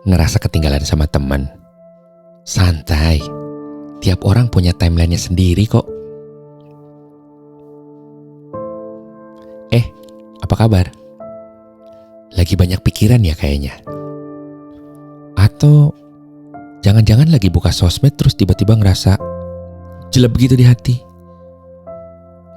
ngerasa ketinggalan sama teman? Santai, tiap orang punya timelinenya sendiri kok. Apa kabar? Lagi banyak pikiran ya kayaknya? Atau jangan-jangan lagi buka sosmed terus tiba-tiba ngerasa jelek gitu di hati?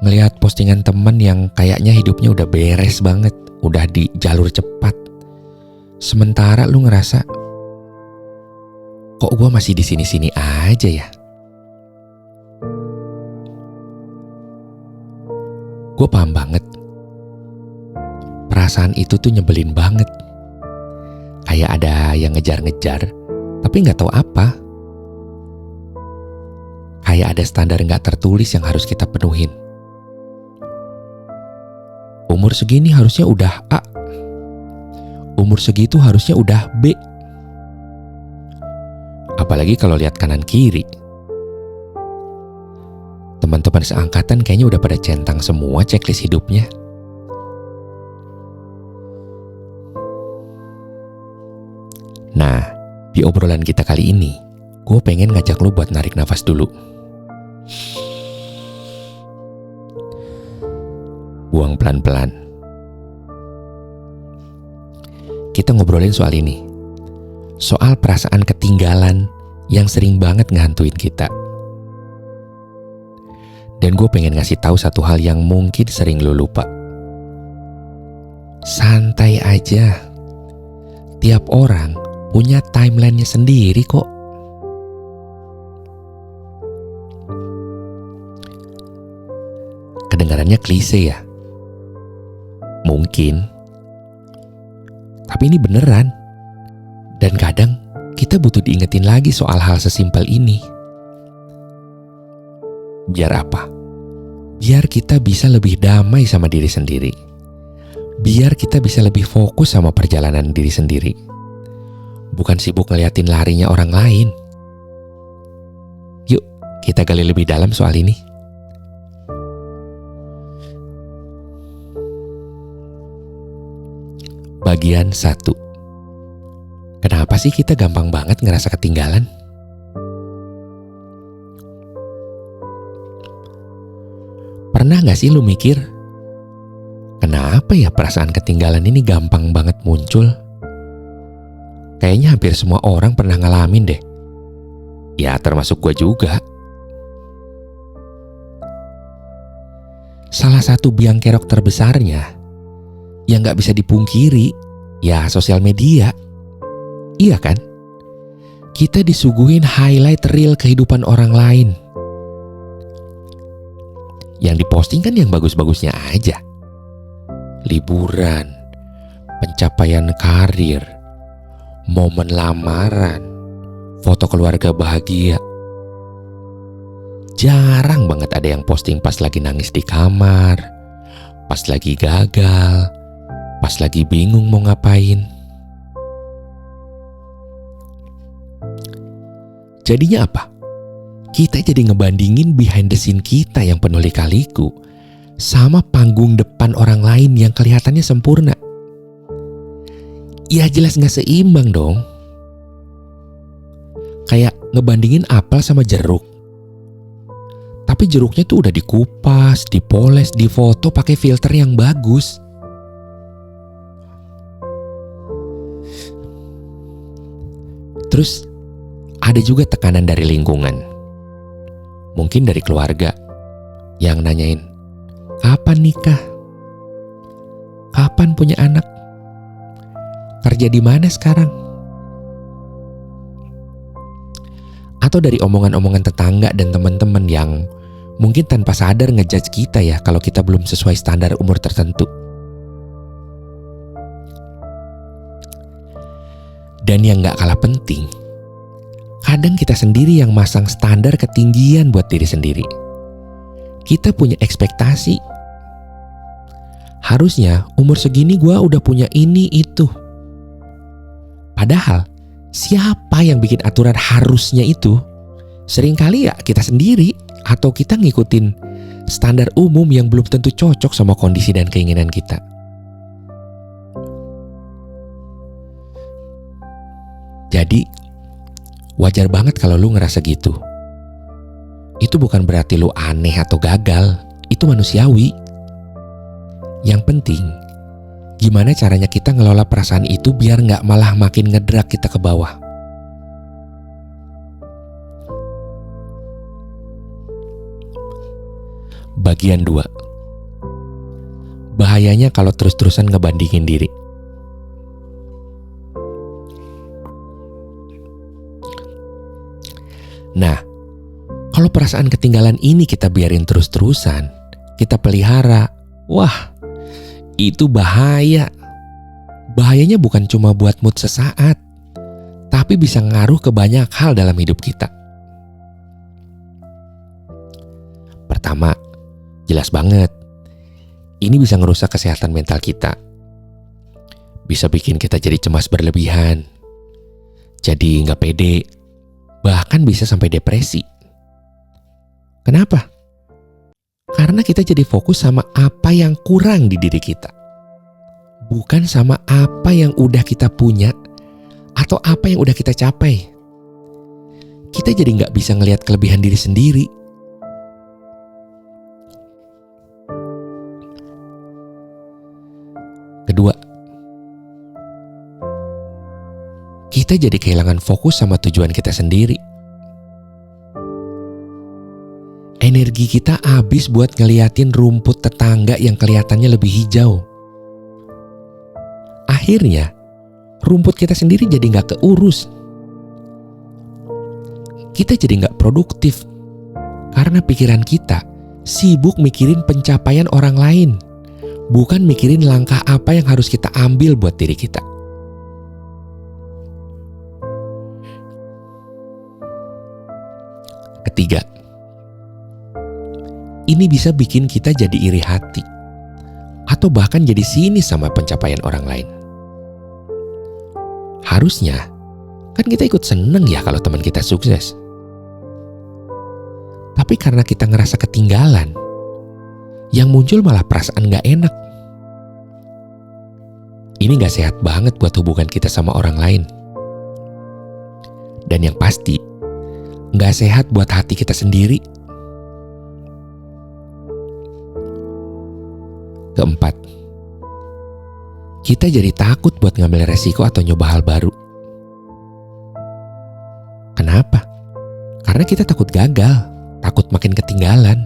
Ngelihat postingan teman yang kayaknya hidupnya udah beres banget, udah di jalur cepat. Sementara lu ngerasa, kok gue masih di sini-sini aja ya? Gue paham banget. Perasaan itu tuh nyebelin banget. Kayak ada yang ngejar-ngejar, tapi gak tahu apa. Kayak ada standar gak tertulis yang harus kita penuhin. Umur segini harusnya udah A. Umur segitu harusnya udah B. Apalagi kalau lihat kanan kiri. Teman-teman seangkatan kayaknya udah pada centang semua checklist hidupnya. Nah, di obrolan kita kali ini, gue pengen ngajak lu buat narik nafas dulu. Buang pelan-pelan. Kita ngobrolin soal ini. Soal perasaan ketinggalan yang sering banget ngehantuin kita. Dan gue pengen ngasih tahu satu hal yang mungkin sering lu lupa. Santai aja. Tiap orang punya timelinenya sendiri kok. Kedengarannya klise ya? Mungkin. Tapi ini beneran. Dan kadang kita butuh diingetin lagi soal hal sesimpel ini. Biar apa? Biar kita bisa lebih damai sama diri sendiri. Biar kita bisa lebih fokus sama perjalanan diri sendiri. Bukan sibuk ngeliatin larinya orang lain. Yuk, kita gali lebih dalam soal ini. Bagian 1. Kenapa sih kita gampang banget ngerasa ketinggalan? Pernah gak sih lu mikir, kenapa ya perasaan ketinggalan ini gampang banget muncul? Kayaknya hampir semua orang pernah ngalamin deh. Ya termasuk gue juga. Salah satu biang kerok terbesarnya yang gak bisa dipungkiri, ya sosial media. Iya kan? Kita disuguhin highlight real kehidupan orang lain. Yang diposting kan yang bagus-bagusnya aja. Liburan, pencapaian karir, momen lamaran, foto keluarga bahagia. Jarang banget ada yang posting pas lagi nangis di kamar, pas lagi gagal, pas lagi bingung mau ngapain. Jadinya apa? Kita jadi ngebandingin behind the scene kita yang penuh lika-liku sama panggung depan orang lain yang kelihatannya sempurna. Ya jelas gak seimbang dong. Kayak ngebandingin apel sama jeruk. Tapi jeruknya tuh udah dikupas, dipoles, difoto pakai filter yang bagus. Terus ada juga tekanan dari lingkungan. Mungkin dari keluarga yang nanyain, kapan nikah? Kapan punya anak? Kerja di mana sekarang? Atau dari omongan-omongan tetangga dan teman-teman yang mungkin tanpa sadar ngejudge kita ya kalau kita belum sesuai standar umur tertentu. Dan yang gak kalah penting, kadang kita sendiri yang masang standar ketinggian buat diri sendiri. Kita punya ekspektasi. Harusnya umur segini gue udah punya ini itu. Padahal siapa yang bikin aturan harusnya itu? Seringkali ya kita sendiri, atau kita ngikutin standar umum yang belum tentu cocok sama kondisi dan keinginan kita. Jadi, wajar banget kalau lu ngerasa gitu. Itu bukan berarti lu aneh atau gagal, itu manusiawi. Yang penting, gimana caranya kita ngelola perasaan itu biar gak malah makin ngedrak kita ke bawah. Bagian 2. Bahayanya kalau terus-terusan ngebandingin diri. Nah, kalau perasaan ketinggalan ini kita biarin terus-terusan, kita pelihara, wah, itu bahaya. Bahayanya bukan cuma buat mood sesaat, tapi bisa ngaruh ke banyak hal dalam hidup kita. Pertama, jelas banget, ini bisa ngerusak kesehatan mental kita. Bisa bikin kita jadi cemas berlebihan, jadi nggak pede, bahkan bisa sampai depresi. Kenapa? Karena kita jadi fokus sama apa yang kurang di diri kita, bukan sama apa yang udah kita punya atau apa yang udah kita capai. Kita jadi nggak bisa ngelihat kelebihan diri sendiri. Kedua, kita jadi kehilangan fokus sama tujuan kita sendiri. Energi kita habis buat ngeliatin rumput tetangga yang kelihatannya lebih hijau. Akhirnya, rumput kita sendiri jadi gak keurus. Kita jadi gak produktif karena pikiran kita sibuk mikirin pencapaian orang lain, bukan mikirin langkah apa yang harus kita ambil buat diri kita. Ketiga, ini bisa bikin kita jadi iri hati atau bahkan jadi sinis sama pencapaian orang lain. Harusnya kan kita ikut seneng ya kalau teman kita sukses. Tapi karena kita ngerasa ketinggalan, yang muncul malah perasaan gak enak. Ini gak sehat banget buat hubungan kita sama orang lain. Dan yang pasti, gak sehat buat hati kita sendiri. Keempat, kita jadi takut buat ngambil resiko atau nyoba hal baru. Kenapa? Karena kita takut gagal, takut makin ketinggalan.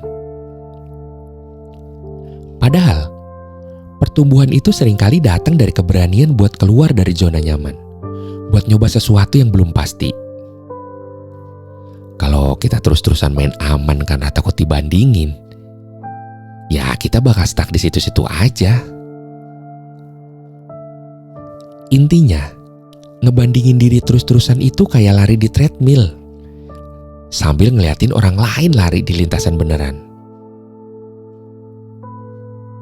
Padahal, pertumbuhan itu seringkali datang dari keberanian buat keluar dari zona nyaman, buat nyoba sesuatu yang belum pasti. Kalau kita terus-terusan main aman karena takut dibandingin, ya kita bakal stuck di situ-situ aja. Intinya, ngebandingin diri terus-terusan itu kayak lari di treadmill, sambil ngeliatin orang lain lari di lintasan beneran.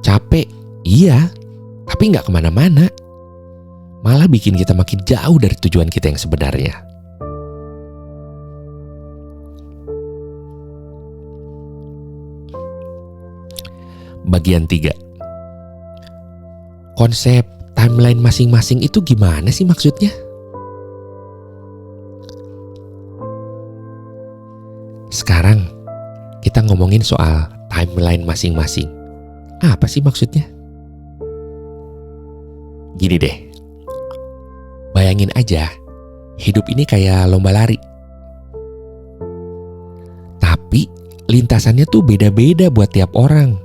Capek, iya, tapi gak kemana-mana. Malah bikin kita makin jauh dari tujuan kita yang sebenarnya. Bagian 3. Konsep timeline masing-masing itu gimana sih maksudnya? Sekarang kita ngomongin soal timeline masing-masing. Apa sih maksudnya? Gini deh, bayangin aja hidup ini kayak lomba lari. Tapi lintasannya tuh beda-beda buat tiap orang.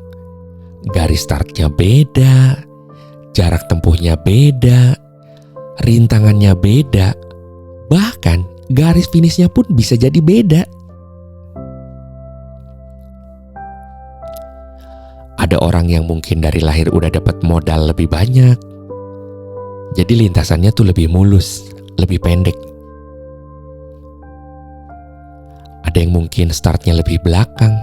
Garis startnya beda, jarak tempuhnya beda, rintangannya beda, bahkan garis finishnya pun bisa jadi beda. Ada orang yang mungkin dari lahir udah dapat modal lebih banyak, jadi lintasannya tuh lebih mulus, lebih pendek. Ada yang mungkin startnya lebih belakang,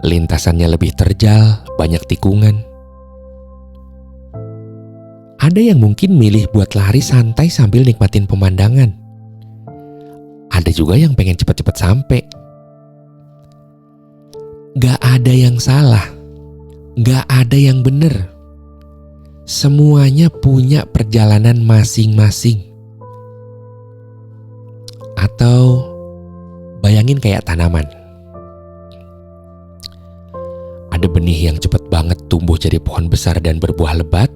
lintasannya lebih terjal, banyak tikungan. Ada yang mungkin milih buat lari santai sambil nikmatin pemandangan. Ada juga yang pengen cepat-cepat sampai. Gak ada yang salah, gak ada yang benar. Semuanya punya perjalanan masing-masing. Atau bayangin kayak tanaman. Ada benih yang cepat banget tumbuh jadi pohon besar dan berbuah lebat.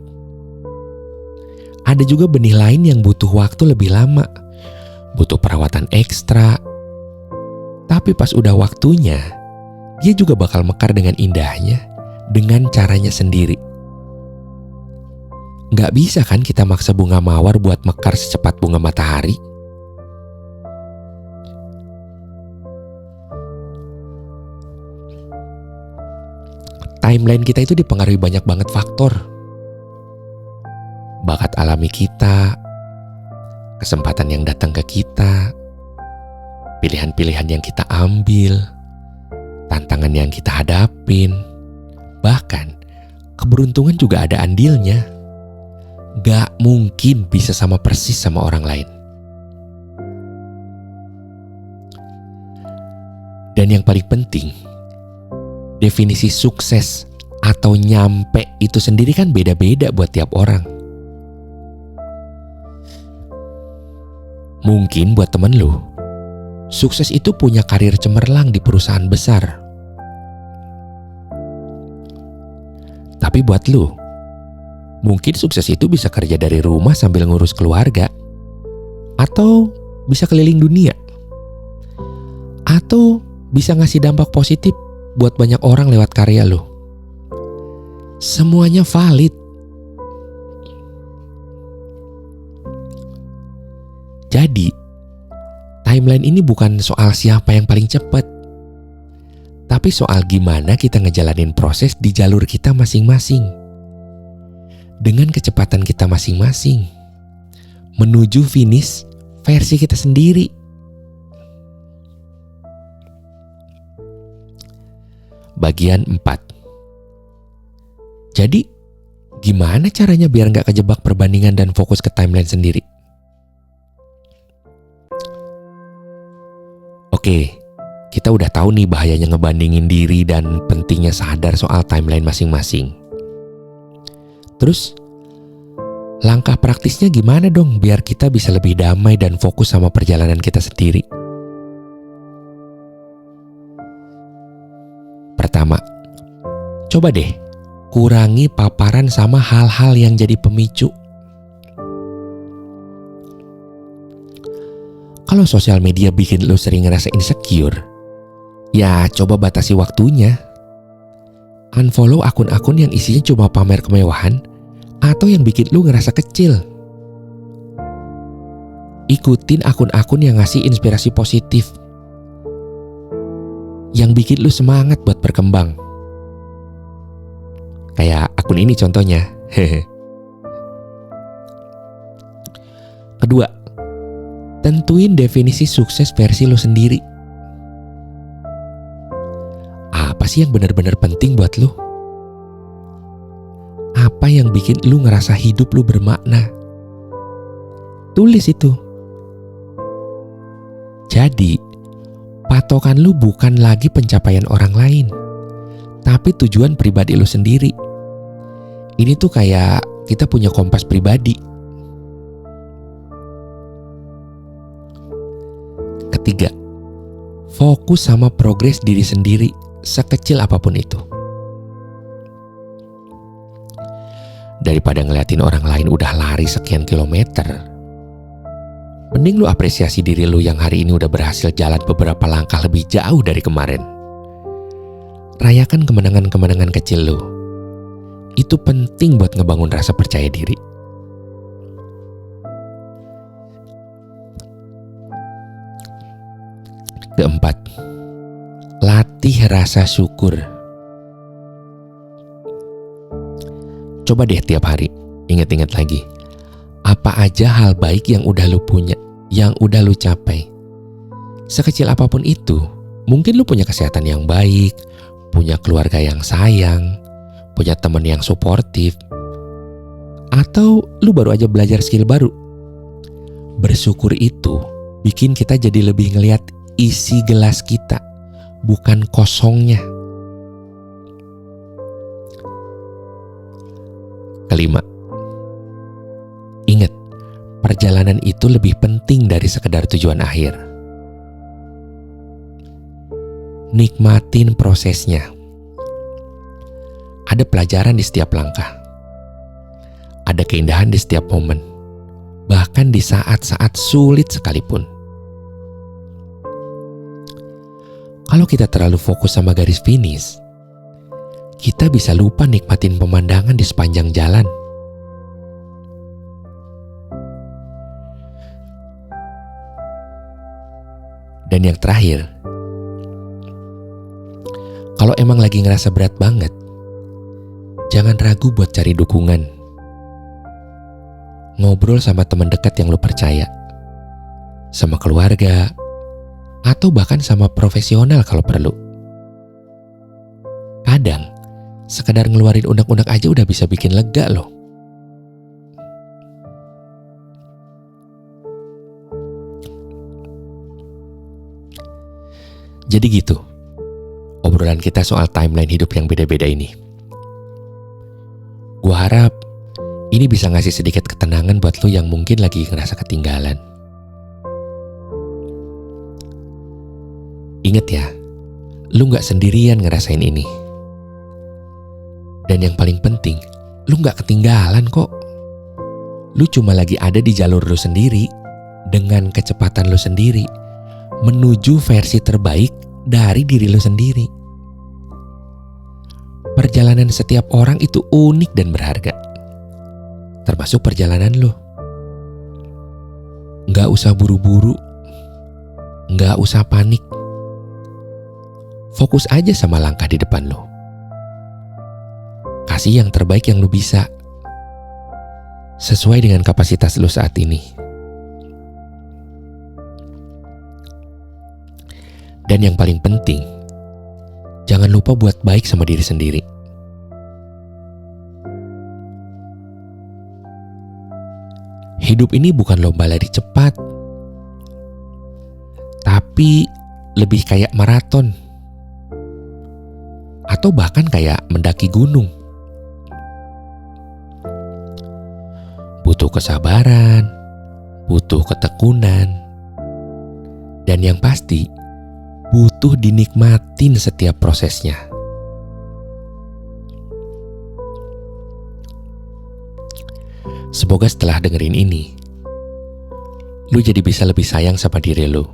Ada juga benih lain yang butuh waktu lebih lama, butuh perawatan ekstra. Tapi pas udah waktunya, dia juga bakal mekar dengan indahnya, dengan caranya sendiri. Nggak bisa kan kita maksa bunga mawar buat mekar secepat bunga matahari? Timeline kita itu dipengaruhi banyak banget faktor. Bakat alami kita, kesempatan yang datang ke kita, pilihan-pilihan yang kita ambil, tantangan yang kita hadapin, bahkan keberuntungan juga ada andilnya. Gak mungkin bisa sama persis sama orang lain. Dan yang paling penting, definisi sukses atau nyampe itu sendiri kan beda-beda buat tiap orang. Mungkin buat temen lu, sukses itu punya karir cemerlang di perusahaan besar. Tapi buat lu, mungkin sukses itu bisa kerja dari rumah sambil ngurus keluarga. Atau bisa keliling dunia. Atau bisa ngasih dampak positif buat banyak orang lewat karya lo. Semuanya valid. Jadi, timeline ini bukan soal siapa yang paling cepat, tapi soal gimana kita ngejalanin proses di jalur kita masing-masing. Dengan kecepatan kita masing-masing, menuju finish versi kita sendiri. Bagian 4. Jadi, gimana caranya biar gak kejebak perbandingan dan fokus ke timeline sendiri? Oke, kita udah tahu nih bahayanya ngebandingin diri dan pentingnya sadar soal timeline masing-masing. Terus, langkah praktisnya gimana dong biar kita bisa lebih damai dan fokus sama perjalanan kita sendiri? Pertama, coba deh kurangi paparan sama hal-hal yang jadi pemicu. Kalau sosial media bikin lo sering ngerasa insecure, ya coba batasi waktunya. Unfollow akun-akun yang isinya cuma pamer kemewahan atau yang bikin lo ngerasa kecil. Ikutin akun-akun yang ngasih inspirasi positif, yang bikin lu semangat buat berkembang. Kayak akun ini contohnya. Kedua, tentuin definisi sukses versi lu sendiri. Apa sih yang benar-benar penting buat lu? Apa yang bikin lu ngerasa hidup lu bermakna? Tulis itu. Jadi, patokan lu bukan lagi pencapaian orang lain, tapi tujuan pribadi lu sendiri. Ini tuh kayak kita punya kompas pribadi. Ketiga, fokus sama progres diri sendiri, sekecil apapun itu. Daripada ngeliatin orang lain udah lari sekian kilometer, mending lu apresiasi diri lu yang hari ini udah berhasil jalan beberapa langkah lebih jauh dari kemarin. Rayakan kemenangan-kemenangan kecil lu. Itu penting buat ngebangun rasa percaya diri. Keempat, latih rasa syukur. Coba deh tiap hari ingat-ingat lagi, apa aja hal baik yang udah lu punya, yang udah lu capai. Sekecil apapun itu, mungkin lu punya kesehatan yang baik, punya keluarga yang sayang, punya teman yang suportif, atau lu baru aja belajar skill baru. Bersyukur itu bikin kita jadi lebih ngelihat isi gelas kita, bukan kosongnya. Kelima, ingat, perjalanan itu lebih penting dari sekedar tujuan akhir. nikmatin prosesnya. Ada pelajaran di setiap langkah. Ada keindahan di setiap momen. Bahkan di saat-saat sulit sekalipun. Kalau kita terlalu fokus sama garis finish, kita bisa lupa nikmatin pemandangan di sepanjang jalan. Dan yang terakhir, kalau emang lagi ngerasa berat banget, jangan ragu buat cari dukungan. Ngobrol sama teman dekat yang lo percaya, sama keluarga, atau bahkan sama profesional kalau perlu. Kadang, sekedar ngeluarin unek-unek aja udah bisa bikin lega loh. Jadi gitu, obrolan kita soal timeline hidup yang beda-beda ini. Gua harap ini bisa ngasih sedikit ketenangan buat lo yang mungkin lagi ngerasa ketinggalan. Ingat ya, lo gak sendirian ngerasain ini. Dan yang paling penting, lo gak ketinggalan kok. Lo cuma lagi ada di jalur lo sendiri, dengan kecepatan lo sendiri, menuju versi terbaik dari diri lo sendiri. Perjalanan setiap orang itu unik dan berharga, termasuk perjalanan lo. Gak usah buru-buru, gak usah panik. Fokus aja sama langkah di depan lo. Kasih yang terbaik yang lo bisa, sesuai dengan kapasitas lo saat ini. Dan yang paling penting, jangan lupa buat baik sama diri sendiri. Hidup ini bukan lomba lari cepat, tapi lebih kayak maraton. Atau bahkan kayak mendaki gunung. Butuh kesabaran, butuh ketekunan, dan yang pasti, butuh dinikmatin setiap prosesnya. Semoga setelah dengerin ini, lu jadi bisa lebih sayang sama diri lu,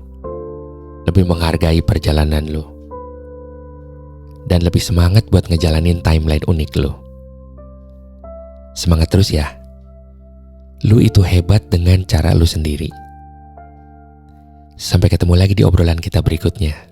lebih menghargai perjalanan lu, dan lebih semangat buat ngejalanin timeline unik lu. Semangat terus ya. Lu itu hebat dengan cara lu sendiri. Sampai ketemu lagi di obrolan kita berikutnya.